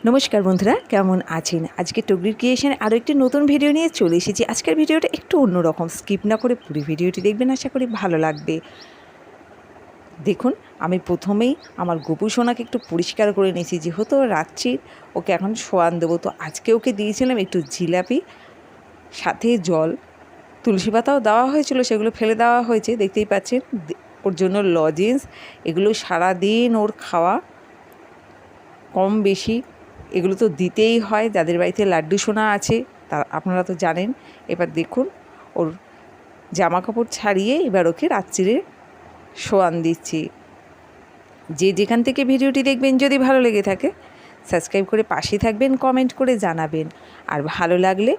নমস্কার বন্ধুরা, কেমন আছেন? আজকে টুকরির ক্রিয়েশন আরও একটি নতুন ভিডিও নিয়ে চলে এসেছি। আজকের ভিডিওটা একটু অন্যরকম, স্কিপ না করে পুরো ভিডিওটি দেখবেন, আশা করি ভালো লাগবে। দেখুন, আমি প্রথমেই আমার গোপু সোনাকে একটু পরিষ্কার করে নিয়েছি, যেহেতু রাত্রির ওকে এখন শোয়ান দেবো। তো আজকে ওকে দিয়েছিলাম একটু জিলাপি, সাথে জল, তুলসী পাতাও দেওয়া হয়েছিল, সেগুলো ফেলে দেওয়া হয়েছে, দেখতেই পাচ্ছেন। ওর জন্য লজেন্স, এগুলো সারাদিন ওর খাওয়া, কম বেশি এগুলো তো দিতেই হয়। যাদের বাড়িতে লাড্ডু সোনা আছে আপনারা তো জানেন। এবার দেখুন, ওর জামা কাপড় ছাড়িয়ে এবার ওকে রাত্রিরে শোয়ান দিচ্ছি। যে যেখান থেকে ভিডিওটি দেখবেন, যদি ভালো লেগে থাকে সাবস্ক্রাইব করে পাশে থাকবেন, কমেন্ট করে জানাবেন, আর ভালো লাগলে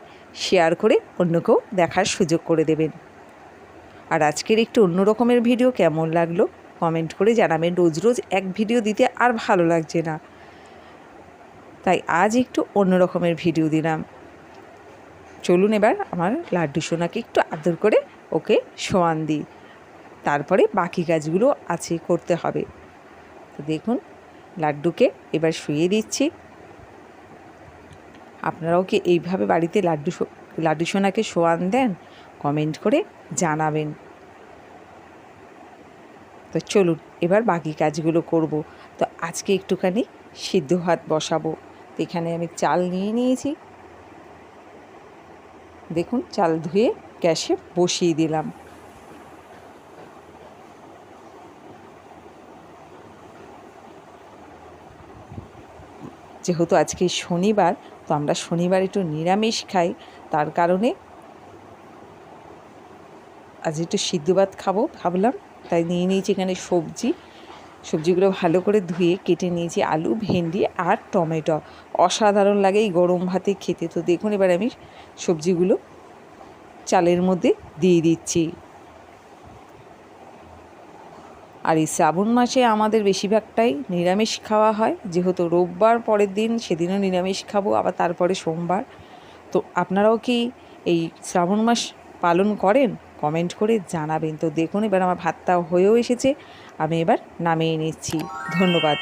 শেয়ার করে অন্যকেও দেখার সুযোগ করে দেবেন। আর আজকের একটু অন্য রকমের ভিডিও কেমন লাগলো কমেন্ট করে জানাবেন। রোজ রোজ এক ভিডিও দিতে আর ভালো লাগছে না, তাই আজ একটু অন্য রকমের ভিডিও দিলাম। চলুন এবার আমার লাড্ডু সোনাকে একটু আদর করে ওকে শোয়ান দিই, তারপরে বাকি কাজগুলো আছে করতে হবে। তো দেখুন, লাড্ডুকে এবার শুইয়ে দিচ্ছি। আপনারাও কি এইভাবে বাড়িতে লাড্ডু সোনাকে শোয়ান দেন? কমেন্ট করে জানাবেন। তো চলুন এবার বাকি কাজগুলো করব। তো আজকে একটুখানি সিদ্ধ ভাত বসাবো। তো এখানে আমি চাল নিয়ে নিয়েছি। দেখুন, চাল ধুয়ে গ্যাসে বসিয়ে দিলাম। যেহেতু আজকে শনিবার, তো আমরা শনিবার একটু নিরামিষ খাই, তার কারণে আজ একটু সিদ্ধ ভাত খাবো ভাবলাম। তাই নিয়ে নিয়েছি এখানে সবজিগুলো ভালো করে ধুয়ে কেটে নিয়েছি। আলু, ভেন্ডি আর টমেটো, অসাধারণ লাগে এই গরম ভাতে খেতে। তো দেখুন, এবার আমি সবজিগুলো চালের মধ্যে দিয়ে দিচ্ছি। আর এই শ্রাবণ মাসে আমাদের বেশিরভাগটাই নিরামিষ খাওয়া হয়, যেহেতু রোববার পরের দিন, সেদিনও নিরামিষ খাবো, আবার তারপরে সোমবার। তো আপনারাও কি এই শ্রাবণ মাস পালন করেন? কমেন্ট করে জানাবেন। তো দেখুন, এবার আমার ভাতটা হয়েও এসেছে, আমি এবার নামিয়ে নিচ্ছি। ধন্যবাদ।